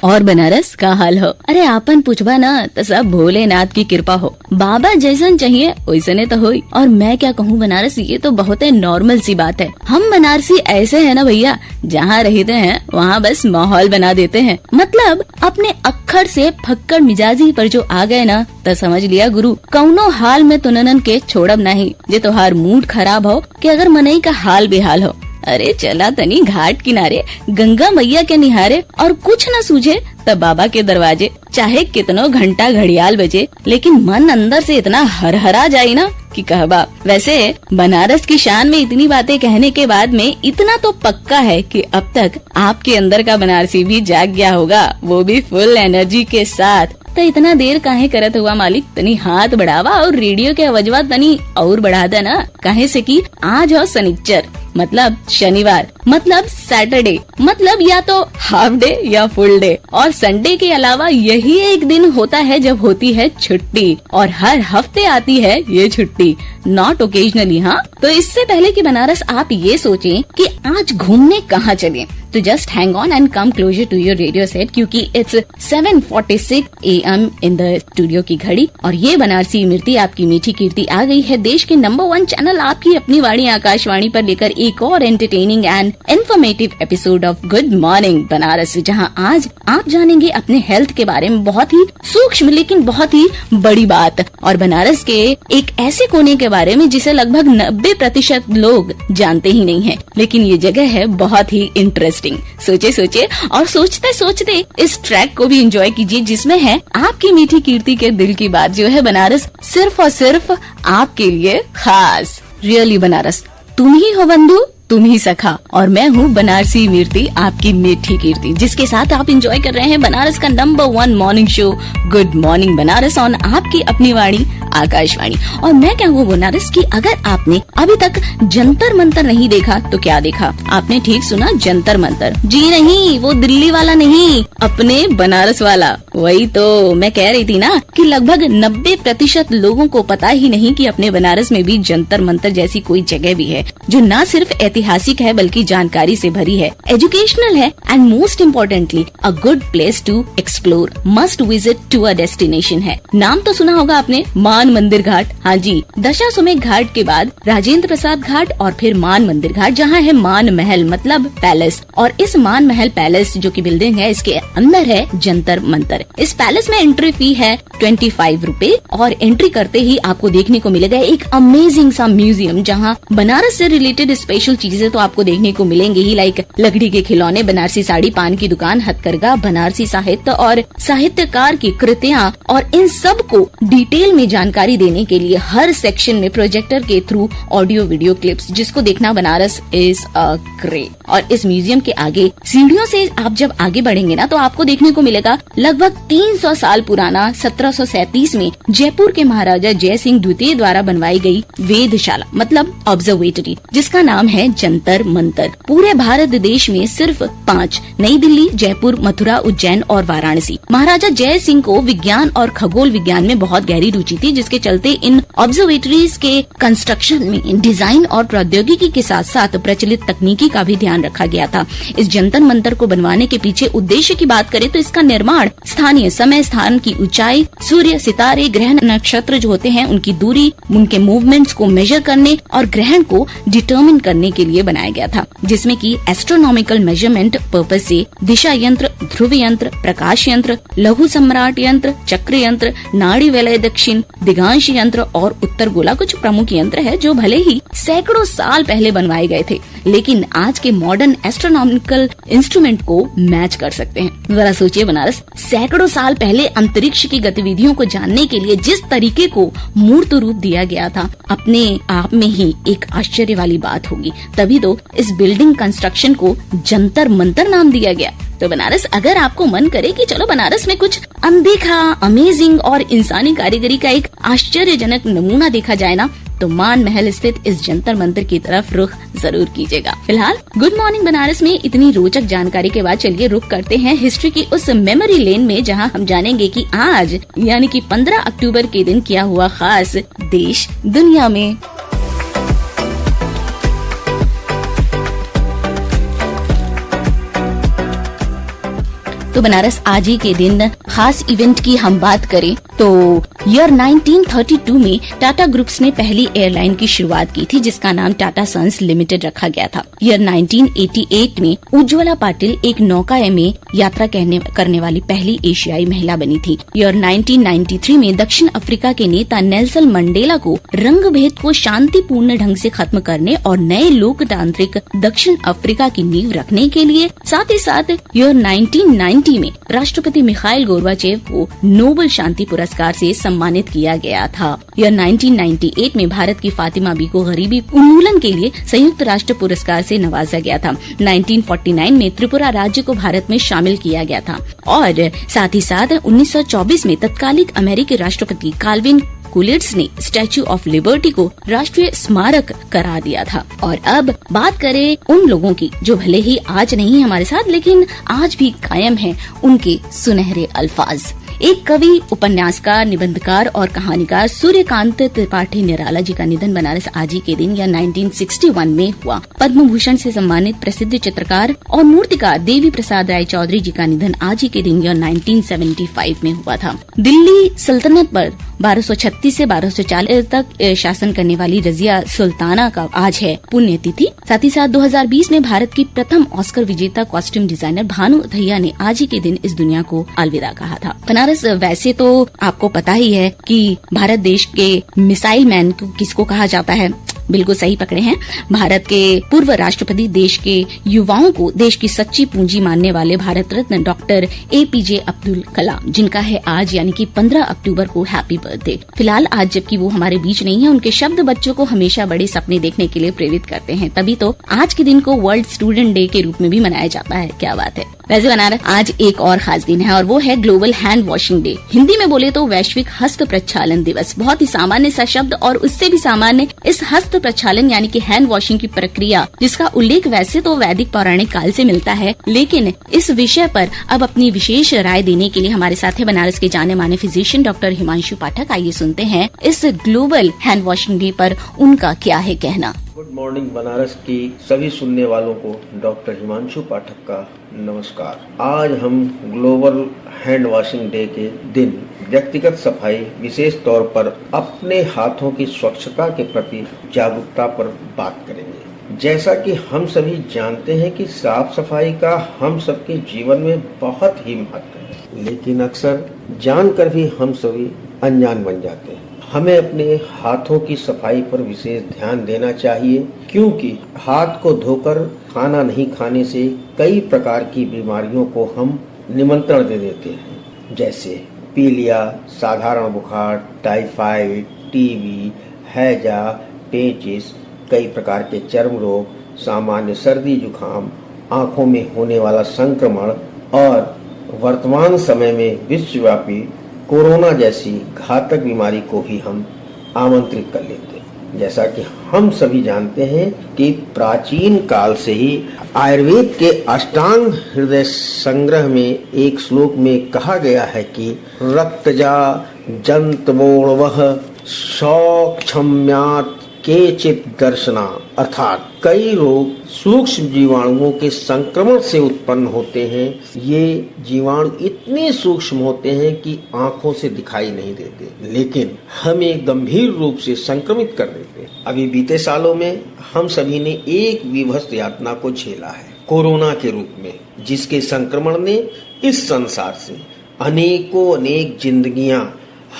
और बनारस का हाल हो। अरे आपन पूछबा ना तो सब भोलेनाथ की कृपा हो, बाबा जैसन चाहिए वैसने तो होई। और मैं क्या कहूँ बनारस, ये तो बहुत है नॉर्मल सी बात है। हम बनारसी ऐसे है ना भैया, जहाँ रहते हैं वहाँ बस माहौल बना देते हैं। मतलब अपने अक्खर से फक्कड़ मिजाजी पर जो आ गए ना तो समझ लिया गुरु, कौनो हाल में तुननन के छोड़ब नहीं। जे तोहार मूड खराब हो कि अगर मनई का हाल बेहाल हो, अरे चला तनी घाट किनारे गंगा मैया के निहारे, और कुछ न सूझे तब बाबा के दरवाजे। चाहे कितनो घंटा घड़ियाल बजे, लेकिन मन अंदर से इतना हरहरा जाए ना कि कहबा। वैसे बनारस की शान में इतनी बातें कहने के बाद में इतना तो पक्का है कि अब तक आपके अंदर का बनारसी भी जाग गया होगा, वो भी फुल एनर्जी के साथ। तो इतना देर काहे करत हुआ मालिक, तनी हाथ बढ़ावा और रेडियो के आवाजवा तनी और बढ़ा देना। काहे से कि आज हो शनिचर, मतलब शनिवार, मतलब सैटरडे, मतलब या तो हाफ डे या फुल डे। और संडे के अलावा यही एक दिन होता है जब होती है छुट्टी, और हर हफ्ते आती है ये छुट्टी, नॉट ओकेजनली। हाँ, तो इससे पहले कि बनारस आप ये सोचें कि आज घूमने कहाँ चलें, तो just hang on and come closer to your radio set, क्योंकि it's 7:46 AM in the studio की घड़ी। और ये बनारसी इमरती आपकी मीठी कीर्ति आ गई है देश के नंबर 1 चैनल आपकी अपनी वाणी आकाशवाणी पर लेकर एक और entertaining and informative episode of good morning Banaras, जहां आज आप जानेंगे अपने हेल्थ के बारे में बहुत ही सूक्ष्म लेकिन बहुत ही बड़ी बात, और बनारस के एक ऐसे कोने के बारे में जिसे लगभग 90% लोग जानते ही नहीं है, लेकिन ये जगह है बहुत ही इंटरेस्टिंग। सोचे और सोचते सोचते इस ट्रैक को भी एंजॉय कीजिए, जिसमें है आपकी मीठी कीर्ति के दिल की बात, जो है बनारस सिर्फ और सिर्फ आपके लिए खास। रियली बनारस तुम ही हो बंधु, तुम ही सखा, और मैं हूँ बनारसी मीर्ति आपकी मीठी कीर्ति, जिसके साथ आप एंजॉय कर रहे हैं बनारस का number 1 morning show good morning Banaras on आपकी अपनी वाणी आकाशवाणी। और मैं क्या हूँ बनारस की, अगर आपने अभी तक जंतर मंतर नहीं देखा तो क्या देखा, आपने ठीक सुना, जंतर मंतर। जी नहीं, वो दिल्ली वाला नहीं, अपने बनारस वाला। वही तो मैं कह रही थी ना कि लगभग 90% लोगों को पता ही नहीं कि अपने बनारस में भी जंतर मंतर जैसी कोई जगह भी है, जो न सिर्फ ऐतिहासिक है बल्कि जानकारी से भरी है, एजुकेशनल है, and most importantly a good place to explore, must visit to a destination है। नाम तो सुना होगा आपने, मान मंदिर घाट। हाँ जी, दशाश्वमेध घाट के बाद राजेंद्र प्रसाद घाट और फिर मान मंदिर घाट, जहाँ है मान महल मतलब पैलेस। और इस मान महल पैलेस जो की बिल्डिंग है, इसके अंदर है जंतर मंतर। इस पैलेस में एंट्री फी है 25 रुपए, और एंट्री करते ही आपको देखने को मिलेगा एक अमेजिंग सा म्यूजियम, जहाँ बनारस से रिलेटेड स्पेशल चीजें तो आपको देखने को मिलेंगे ही, लाइक लकड़ी के खिलौने, बनारसी साड़ी, पान की दुकान, हथकरघा, बनारसी साहित्य और साहित्यकार की कृतियाँ। और इन सब को डिटेल में जानकारी देने के लिए हर सेक्शन में प्रोजेक्टर के थ्रू ऑडियो वीडियो क्लिप्स, जिसको देखना बनारस इज अ ग्रेट। और इस म्यूजियम के आगे सीढ़ियों से आप जब आगे बढ़ेंगे ना, तो आपको देखने को मिलेगा लगभग 300 साल पुराना 1737 में जयपुर के महाराजा जय सिंह द्वितीय द्वारा बनवाई गई वेधशाला मतलब ऑब्जर्वेटरी, जिसका नाम है जंतर मंतर। पूरे भारत देश में सिर्फ 5, नई दिल्ली, जयपुर, मथुरा, उज्जैन और वाराणसी। महाराजा जय सिंह को विज्ञान और खगोल विज्ञान में बहुत गहरी रुचि थी, जिसके चलते इन ऑब्जर्वेटरीज के कंस्ट्रक्शन में डिजाइन और प्रौद्योगिकी के साथ साथ प्रचलित तकनीकी का भी ध्यान रखा गया था। इस जंतर मंतर को बनवाने के पीछे उद्देश्य की बात करें तो इसका निर्माण स्थानीय समय, स्थान की ऊंचाई, सूर्य, सितारे, ग्रहण, नक्षत्र जो होते हैं उनकी दूरी, उनके मूवमेंट्स को मेजर करने और ग्रहण को डिटर्मिन करने के लिए बनाया गया था, जिसमें कि एस्ट्रोनॉमिकल मेजरमेंट पर्पज से दिशा यंत्र, ध्रुव यंत्र, प्रकाश यंत्र, लघु सम्राट यंत्र, चक्र यंत्र, नाड़ी वलय दक्षिण, दिगांश यंत्र और उत्तर गोला कुछ प्रमुख यंत्र है, जो भले ही सैकड़ों साल पहले बनवाए गए थे, लेकिन आज के मॉडर्न एस्ट्रोनॉमिकल इंस्ट्रूमेंट को मैच कर सकते हैं। जरा सोचिए बनारस, सैकड़ों साल पहले अंतरिक्ष की गतिविधियों को जानने के लिए जिस तरीके को मूर्त रूप दिया गया था, अपने आप में ही एक आश्चर्य वाली बात होगी। तभी तो इस बिल्डिंग कंस्ट्रक्शन को जंतर मंतर नाम दिया गया। तो बनारस, अगर आपको मन करे कि चलो बनारस में कुछ अनदेखा, अमेजिंग और इंसानी कारीगरी का एक आश्चर्यजनक नमूना देखा जाए ना, तो मान महल स्थित इस जंतर मंतर की तरफ रुख जरूर कीजिएगा। फिलहाल गुड मॉर्निंग बनारस में इतनी रोचक जानकारी के बाद चलिए रुक करते हैं हिस्ट्री की उस मेमोरी लेन में, जहां हम जानेंगे कि आज यानी कि 15 अक्टूबर के दिन क्या हुआ खास देश दुनिया में। तो बनारस आज ही के दिन खास इवेंट की हम बात करें तो ईयर 1932 में टाटा ग्रुप्स ने पहली एयरलाइन की शुरुआत की थी, जिसका नाम टाटा सन्स लिमिटेड रखा गया था। ईयर 1988 में उज्ज्वला पाटिल एक नौका में यात्रा करने वाली पहली एशियाई महिला बनी थी। ईयर 1993 में दक्षिण अफ्रीका के नेता नेल्सन मंडेला को रंग भेद को शांतिपूर्ण ढंग से खत्म करने और नए लोकतांत्रिक दक्षिण अफ्रीका की नींव रखने के लिए साथ ही साथ ईयर 1990 में राष्ट्रपति मिखाइल गोर्बाचेव को नोबेल शांति पुरस्कार से सम्मानित किया गया था। ईयर 1998 में भारत की फातिमा बी को गरीबी उन्मूलन के लिए संयुक्त राष्ट्र पुरस्कार से नवाजा गया था। 1949 में त्रिपुरा राज्य को भारत में शामिल किया गया था और साथ ही साथ 1924 में तत्कालिक अमेरिकी राष्ट्रपति काल्विन कुलिट्स ने स्टैच्यू ऑफ लिबर्टी को राष्ट्रीय स्मारक करा दिया था। और अब बात करें उन लोगों की जो भले ही आज नहीं है हमारे साथ, लेकिन आज भी कायम है उनके सुनहरे अल्फाज। एक कवि, उपन्यासकार, निबंधकार और कहानीकार सूर्यकांत त्रिपाठी निराला जी का निधन बनारस आज ही के दिन या 1961 में हुआ। पद्म भूषण से सम्मानित प्रसिद्ध चित्रकार और मूर्तिकार देवी प्रसाद राय चौधरी जी का निधन आज ही के दिन या 1975 में हुआ था। दिल्ली सल्तनत पर 1236 से 1240 तक शासन करने वाली रजिया सुल्ताना का आज है पुण्यतिथि। साथ ही साथ 2020 में भारत की प्रथम ऑस्कर विजेता कॉस्ट्यूम डिजाइनर भानु अथैया ने आज ही के दिन इस दुनिया को अलविदा कहा था। बनारस वैसे तो आपको पता ही है कि भारत देश के मिसाइल मैन किसको कहा जाता है, बिल्कुल सही पकड़े हैं। भारत के पूर्व राष्ट्रपति देश के युवाओं को देश की सच्ची पूंजी मानने वाले भारत रत्न डॉक्टर APJ अब्दुल कलाम, जिनका है आज यानी कि 15 अक्टूबर को हैप्पी बर्थडे। फिलहाल आज जबकि वो हमारे बीच नहीं है, उनके शब्द बच्चों को हमेशा बड़े सपने देखने के लिए प्रेरित करते हैं। तभी तो आज के दिन को वर्ल्ड स्टूडेंट डे के रूप में भी मनाया जाता है। क्या बात है। वैसे बनारस आज एक और खास दिन है और वो है global hand washing day. Hindi में बोले तो वैश्विक हस्त प्रक्षालन दिवस। बहुत ही सामान्य सा शब्द और उससे भी सामान्य इस हस्त प्रक्षालन यानी कि हैंड वॉशिंग की प्रक्रिया, जिसका उल्लेख वैसे तो वैदिक पौराणिक काल से मिलता है, लेकिन इस विषय पर अब अपनी विशेष राय देने के लिए हमारे साथ है बनारस के जाने माने फिजिशियन डॉक्टर हिमांशु पाठक। आइए सुनते हैं इस ग्लोबल हैंड वॉशिंग डे पर उनका क्या है कहना। गुड मॉर्निंग बनारस की सभी सुनने वालों को डॉक्टर हिमांशु पाठक का नमस्कार। आज हम ग्लोबल हैंड वॉशिंग डे के दिन व्यक्तिगत सफाई, विशेष तौर पर अपने हाथों की स्वच्छता के प्रति जागरूकता पर बात करेंगे। जैसा कि हम सभी जानते हैं कि साफ सफाई का हम सबके जीवन में बहुत ही महत्व है, लेकिन अक्सर जानकर भी हम सभी अनजान बन जाते हैं। हमें अपने हाथों की सफाई पर विशेष ध्यान देना चाहिए, क्योंकि हाथ को धोकर खाना नहीं खाने से कई प्रकार की बीमारियों को हम निमंत्रण दे देते हैं, जैसे पीलिया, साधारण बुखार, टाइफाइड, टीबी, हैजा, पेचिस, कई प्रकार के चर्म रोग, सामान्य सर्दी जुकाम, आंखों में होने वाला संक्रमण और वर्तमान समय में विश्वव्यापी कोरोना जैसी घातक बीमारी को भी हम आमंत्रित कर लेते हैं। जैसा कि हम सभी जानते हैं कि प्राचीन काल से ही आयुर्वेद के अष्टांग हृदय संग्रह में एक श्लोक में कहा गया है कि रक्तजा जंतमोणवः सौक्षम्यात् केचित् दर्शना, अर्थात कई रोग सूक्ष्म जीवाणुओं के संक्रमण से उत्पन्न होते हैं। ये जीवाणु इतने सूक्ष्म होते हैं कि आंखों से दिखाई नहीं देते, लेकिन हमें गंभीर रूप से संक्रमित कर देते हैं। अभी बीते सालों में हम सभी ने एक विभत्स यातना को झेला है, कोरोना के रूप में, जिसके संक्रमण ने इस संसार से अनेक जिंदगियां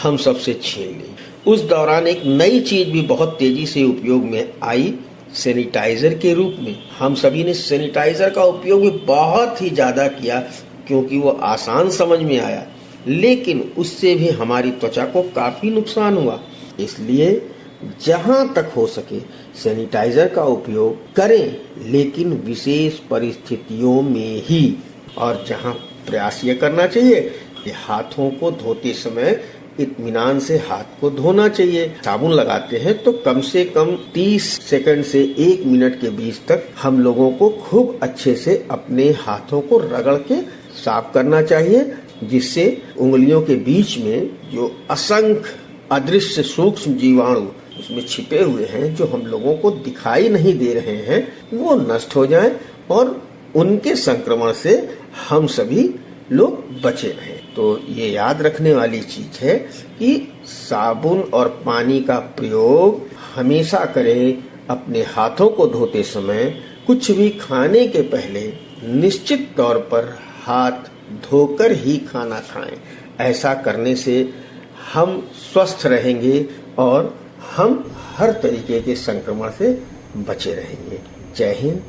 हम सबसे छीन ली। उस दौरान एक नई चीज भी बहुत तेजी से उपयोग में आई, सैनिटाइजर के रूप में। हम सभी ने सैनिटाइजर का उपयोग भी बहुत ही ज्यादा किया, क्योंकि वो आसान समझ में आया, लेकिन उससे भी हमारी त्वचा को काफी नुकसान हुआ। इसलिए जहां तक हो सके सैनिटाइजर का उपयोग करें, लेकिन विशेष परिस्थितियों में ही। और जहां प्रयास ये करना चाहिए कि हाथों को धोते समय इत्मीनान से हाथ को धोना चाहिए। साबुन लगाते हैं तो कम से कम 30 सेकंड से 1 मिनट के बीच तक हम लोगों को खूब अच्छे से अपने हाथों को रगड़ के साफ करना चाहिए, जिससे उंगलियों के बीच में जो असंख्य अदृश्य सूक्ष्म जीवाणु उसमें छिपे हुए हैं, जो हम लोगों को दिखाई नहीं दे रहे हैं, वो नष्ट हो जाएं और उनके संक्रमण से हम सभी लोग बचे रहें। तो ये याद रखने वाली चीज है कि साबुन और पानी का प्रयोग हमेशा करें। अपने हाथों को धोते समय कुछ भी खाने के पहले निश्चित तौर पर हाथ धोकर ही खाना खाएं। ऐसा करने से हम स्वस्थ रहेंगे और हम हर तरीके के संक्रमण से बचे रहेंगे। जय हिंद।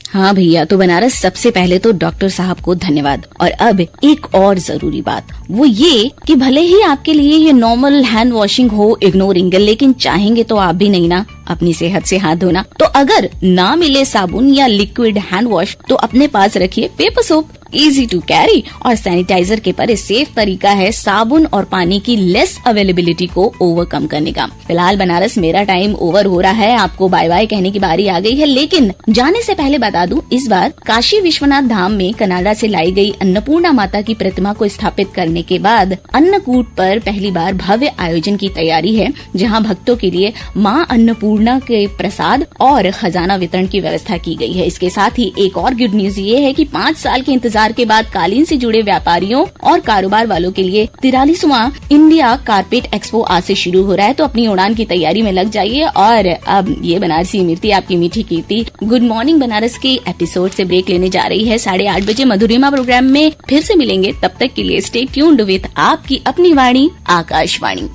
हाँ भैया, तो बनारस सबसे पहले तो डॉक्टर साहब को धन्यवाद। और अब एक और जरूरी बात, वो ये कि भले ही आपके लिए ये नॉर्मल हैंड वॉशिंग हो इग्नोरिंग, लेकिन चाहेंगे तो आप भी नहीं ना अपनी सेहत से हाथ धोना। तो अगर ना मिले साबुन या लिक्विड हैंड वॉश तो अपने पास रखिए paper soap, easy to carry और सैनिटाइजर के पर सेफ तरीका है साबुन और पानी की लेस अवेलेबिलिटी को ओवरकम करने का। फिलहाल बनारस मेरा टाइम ओवर हो रहा है, आपको बाय बाय कहने की बारी आ गई है। लेकिन जाने से पहले बता दूं, इस बार काशी विश्वनाथ धाम में कनाडा से लाई गई अन्नपूर्णा माता की प्रतिमा को स्थापित करने के बाद अन्नकूट पर पहली बार भव्य आयोजन की तैयारी है, जहां भक्तों के लिए मां अन्नपूर्णा के प्रसाद और खजाना वितरण की व्यवस्था की गई है। इसके साथ ही एक और गुड न्यूज ये है कि 5 साल के इंतजार के बाद कालीन से जुड़े व्यापारियों और कारोबार वालों के लिए 43वां इंडिया कारपेट एक्सपो आज से शुरू हो रहा है। तो अपनी उड़ान की तैयारी में लग जाइए। और अब ये बनारसी मीठी आपकी मीठी कीर्ति गुड मॉर्निंग बनारस के एपिसोड से ब्रेक लेने जा रही है। 8:30 बजे मधुरिमा प्रोग्राम में फिर से मिलेंगे। तब तक के लिए स्टे ट्यून्ड विद आपकी अपनी वाणी आकाशवाणी।